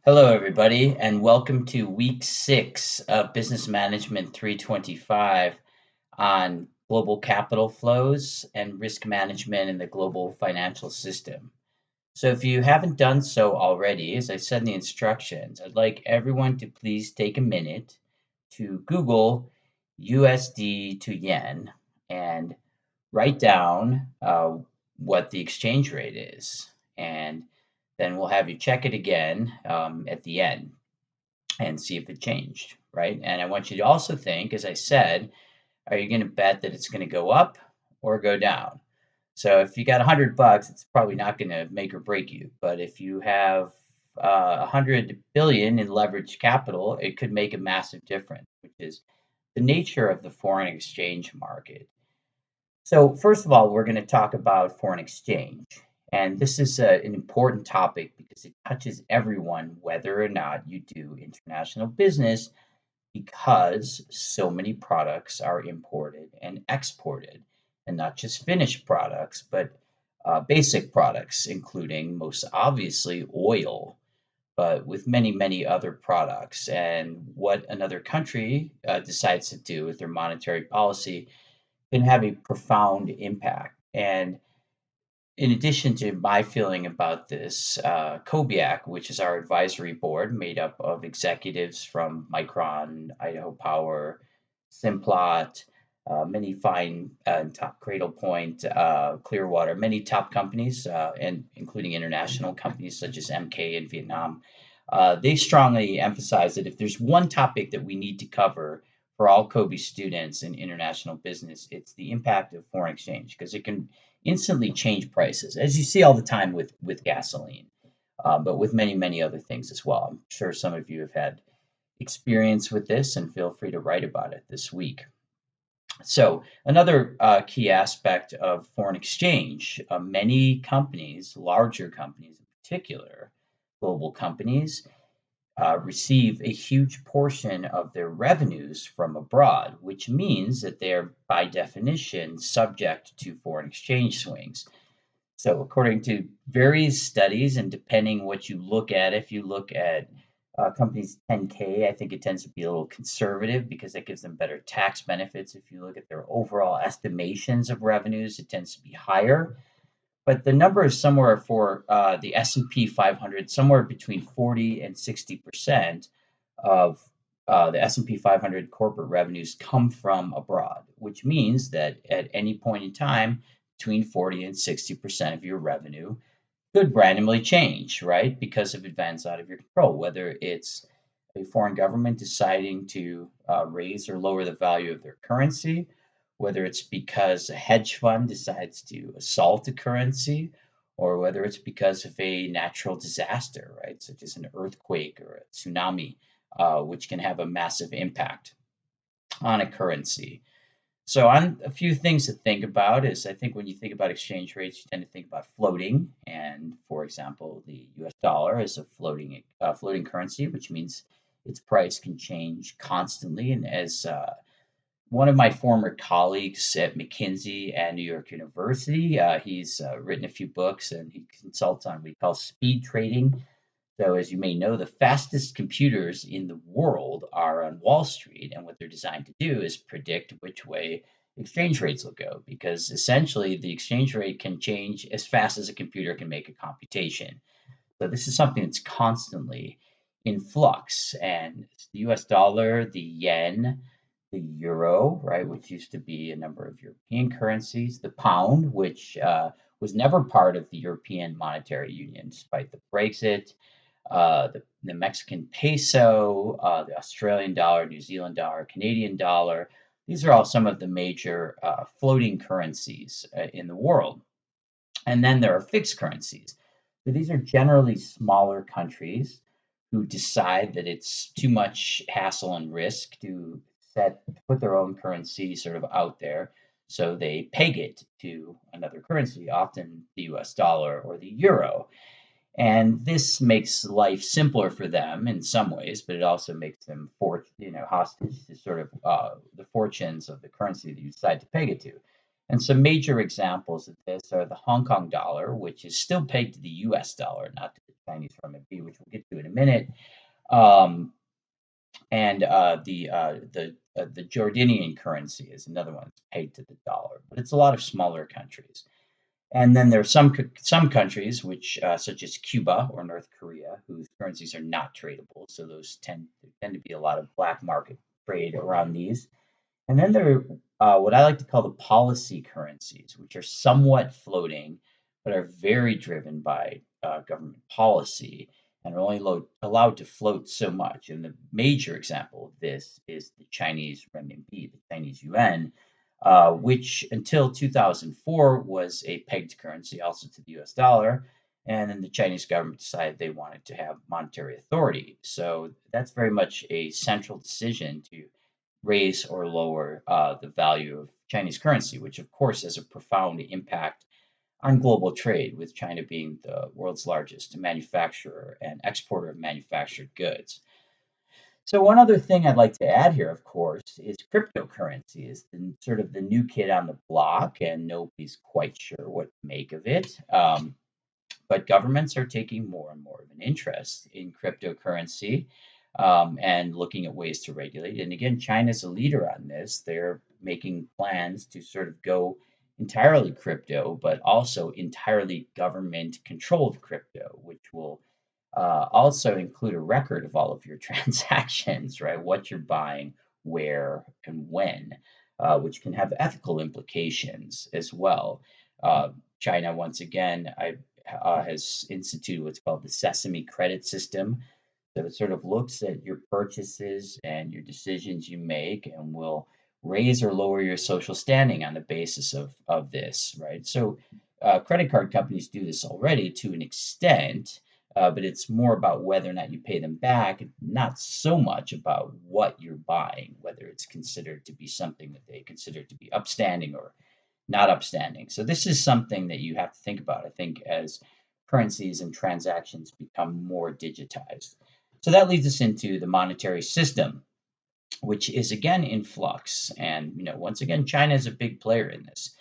Hello, everybody, and welcome to week 6 of Business Management 325 on global capital flows and risk management in the global financial system. So, if you haven't done so already, as I said in the instructions, I'd like everyone to please take a minute to Google USD to yen and write down what the exchange rate is. And then we'll have you check it again at the end and see if it changed, right? And I want you to also think, as I said, are you going to bet that it's going to go up or go down? So if you got $100, it's probably not going to make or break you. But if you have 100 billion in leveraged capital, it could make a massive difference, which is the nature of the foreign exchange market. So, first of all, we're going to talk about foreign exchange. And this is an important topic because it touches everyone, whether or not you do international business, because so many products are imported and exported, and not just finished products, but basic products, including most obviously oil, but with many, many other products. And what another country decides to do with their monetary policy can have a profound impact. And in addition to my feeling about this, Kobiak, which is our advisory board made up of executives from Micron, Idaho Power, Simplot, many fine top Cradle Point, Clearwater, many top companies, and including international companies such as MK in Vietnam. They strongly emphasize that if there's one topic that we need to cover for all Kobe students in international business, it's the impact of foreign exchange because it can instantly change prices, as you see all the time with gasoline, but with many, many other things as well. I'm sure some of you have had experience with this and feel free to write about it this week. So, another key aspect of foreign exchange, many companies, larger companies in particular, global companies, receive a huge portion of their revenues from abroad, which means that they're by definition subject to foreign exchange swings. So, according to various studies, and depending what you look at, if you look at companies 10K, I think it tends to be a little conservative because that gives them better tax benefits. If you look at their overall estimations of revenues, it tends to be higher. But the number is somewhere for the S&P 500, somewhere between 40 and 60% of the S&P 500 corporate revenues come from abroad, which means that at any point in time, between 40 and 60% of your revenue could randomly change, right? Because of events out of your control, whether it's a foreign government deciding to raise or lower the value of their currency, whether it's because a hedge fund decides to assault a currency, or whether it's because of a natural disaster, right, such as an earthquake or a tsunami, which can have a massive impact on a currency. So, on a few things to think about is I think when you think about exchange rates, you tend to think about floating. And for example, the U.S. dollar is a floating currency, which means its price can change constantly. And as one of my former colleagues at McKinsey and New York University, he's written a few books and he consults on what he calls speed trading. So, as you may know, the fastest computers in the world are on Wall Street, and what they're designed to do is predict which way exchange rates will go, because essentially the exchange rate can change as fast as a computer can make a computation. So, this is something that's constantly in flux, and it's the US dollar, the yen, the euro, right, which used to be a number of European currencies, the pound, which was never part of the European Monetary Union despite the Brexit, the Mexican peso, the Australian dollar, New Zealand dollar, Canadian dollar. These are all some of the major floating currencies in the world. And then there are fixed currencies. So these are generally smaller countries who decide that it's too much hassle and risk to put their own currency sort of out there. So they peg it to another currency, often the US dollar or the euro. And this makes life simpler for them in some ways, but it also makes them hostage to sort of the fortunes of the currency that you decide to peg it to. And some major examples of this are the Hong Kong dollar, which is still pegged to the US dollar, not to the Chinese renminbi, which we'll get to in a minute. Um, and the Jordanian currency is another one that's pegged to the dollar, but it's a lot of smaller countries. And then there are some countries, which such as Cuba or North Korea, whose currencies are not tradable. So those tend to be a lot of black market trade around these. And then there are what I like to call the policy currencies, which are somewhat floating, but are very driven by government policy and are only allowed to float so much. And the major example of this is the Chinese renminbi, the Chinese yuan, which until 2004 was a pegged currency also to the US dollar. And then the Chinese government decided they wanted to have monetary authority. So that's very much a central decision to raise or lower the value of Chinese currency, which of course has a profound impact on global trade, with China being the world's largest manufacturer and exporter of manufactured goods. So one other thing I'd like to add here, of course, is cryptocurrency is sort of the new kid on the block, and nobody's quite sure what to make of it. But governments are taking more and more of an interest in cryptocurrency and looking at ways to regulate. And again, China's a leader on this. They're making plans to sort of go entirely crypto, but also entirely government controlled crypto, which will also include a record of all of your transactions, right? What you're buying, where, and when, which can have ethical implications as well. China, once again, has instituted what's called the Sesame Credit System. So it sort of looks at your purchases and your decisions you make and will raise or lower your social standing on the basis of this, right? So credit card companies do this already to an extent, but it's more about whether or not you pay them back, not so much about what you're buying, whether it's considered to be something that they consider to be upstanding or not upstanding. So this is something that you have to think about, I think, as currencies and transactions become more digitized. So that leads us into the monetary system, which is again in flux. And once again, China is a big player in this.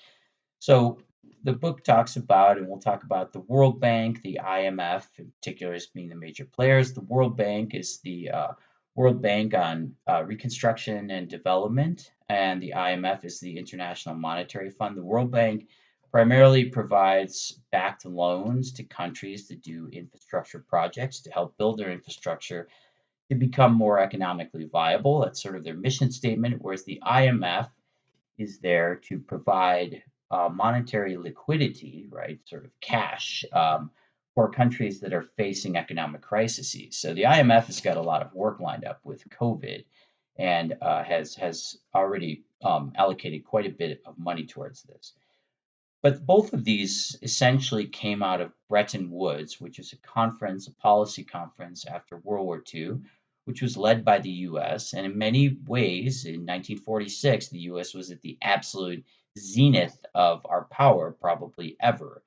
So the book talks about, and we'll talk about the World Bank, the IMF in particular as being the major players. The World Bank is the World Bank on Reconstruction and Development, and the IMF is the International Monetary Fund. The World Bank primarily provides backed loans to countries to do infrastructure projects to help build their infrastructure to become more economically viable. That's sort of their mission statement, whereas the IMF is there to provide monetary liquidity, right, sort of cash for countries that are facing economic crises. So the IMF has got a lot of work lined up with COVID, and has already allocated quite a bit of money towards this. But both of these essentially came out of Bretton Woods, which is a conference, a policy conference after World War II, which was led by the US. And in many ways, in 1946, the US was at the absolute zenith of our power, probably ever.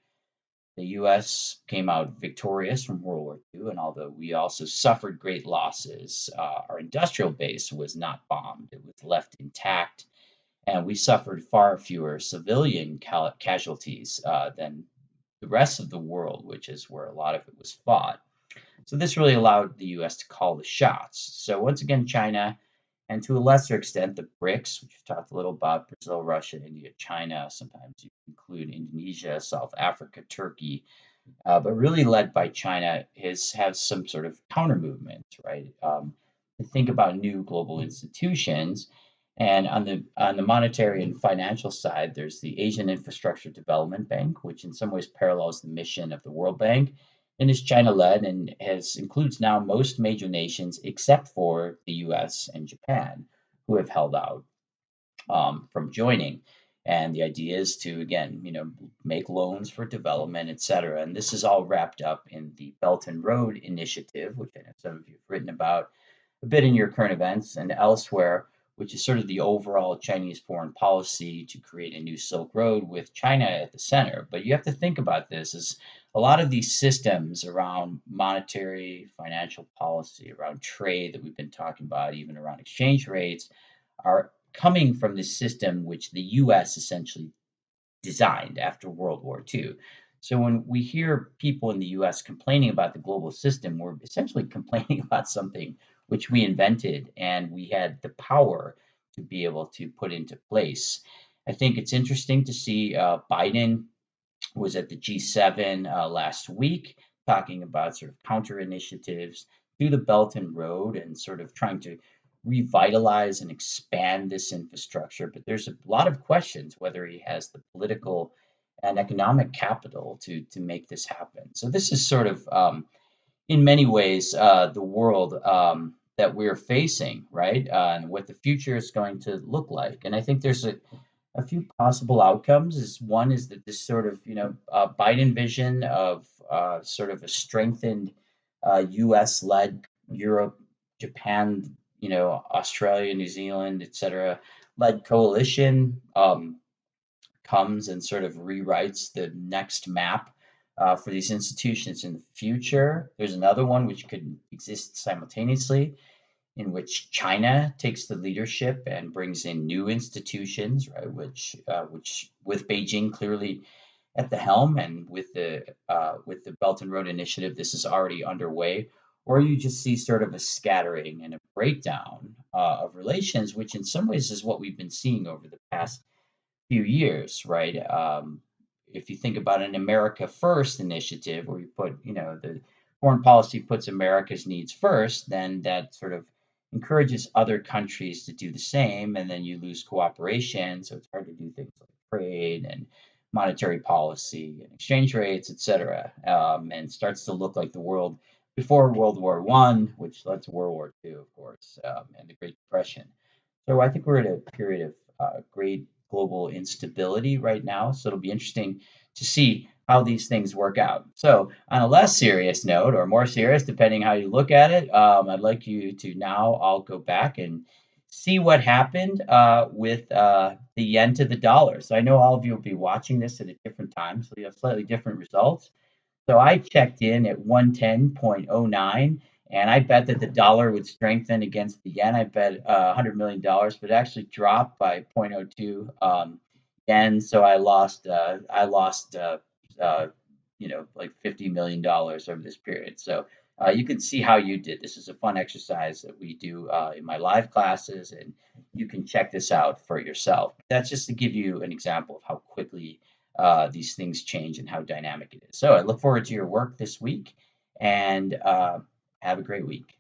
The US came out victorious from World War II, and although we also suffered great losses, our industrial base was not bombed, it was left intact, and we suffered far fewer civilian casualties than the rest of the world, which is where a lot of it was fought. So this really allowed the U.S. to call the shots. So once again, China, and to a lesser extent, the BRICS, which we've talked a little about: Brazil, Russia, India, China. Sometimes you include Indonesia, South Africa, Turkey, but really led by China, has some sort of counter movement, right? To think about new global institutions. And on the monetary and financial side, there's the Asian Infrastructure Development Bank, which in some ways parallels the mission of the World Bank, and is China led and has includes now most major nations except for the U.S. and Japan, who have held out from joining. And the idea is to, again, make loans for development, et cetera. And this is all wrapped up in the Belt and Road Initiative, which I know some of you have written about a bit in your current events and elsewhere, which is sort of the overall Chinese foreign policy to create a new Silk Road with China at the center. But you have to think about this as a lot of these systems around monetary, financial policy, around trade that we've been talking about, even around exchange rates, are coming from this system which the US essentially designed after World War II. So when we hear people in the US complaining about the global system, we're essentially complaining about something which we invented and we had the power to be able to put into place. I think it's interesting to see Biden was at the G7 last week talking about sort of counter initiatives through the Belt and Road and sort of trying to revitalize and expand this infrastructure. But there's a lot of questions whether he has the political and economic capital to make this happen. So this is sort of, in many ways, the world that we're facing, right? And what the future is going to look like. And I think there's a few possible outcomes is one is that this sort of Biden vision of sort of a strengthened U.S. led Europe, Japan, Australia, New Zealand, etc. led coalition comes and sort of rewrites the next map for these institutions in the future. There's another one which could exist simultaneously in which China takes the leadership and brings in new institutions, right? Which with Beijing clearly at the helm and with the Belt and Road Initiative, this is already underway. Or you just see sort of a scattering and a breakdown of relations, which in some ways is what we've been seeing over the past few years, right? If you think about an America First initiative, where you put, the foreign policy puts America's needs first, then that sort of encourages other countries to do the same, and then you lose cooperation. So it's hard to do things like trade and monetary policy and exchange rates, et cetera, and starts to look like the world before World War One, which led to World War Two, of course, and the Great Depression. So I think we're at a period of great global instability right now. So it'll be interesting to see how these things work out. So on a less serious note, or more serious, depending how you look at it, I'd like you to now. I'll go back and see what happened with the yen to the dollar. So I know all of you will be watching this at a different time, so you have slightly different results. So I checked in at 110.09, and I bet that the dollar would strengthen against the yen. I bet $100 million, but it actually dropped by zero point zero 0.02 yen. So I lost like $50 million over this period. So you can see how you did. This is a fun exercise that we do in my live classes, and you can check this out for yourself. That's just to give you an example of how quickly these things change and how dynamic it is. So I look forward to your work this week, and have a great week.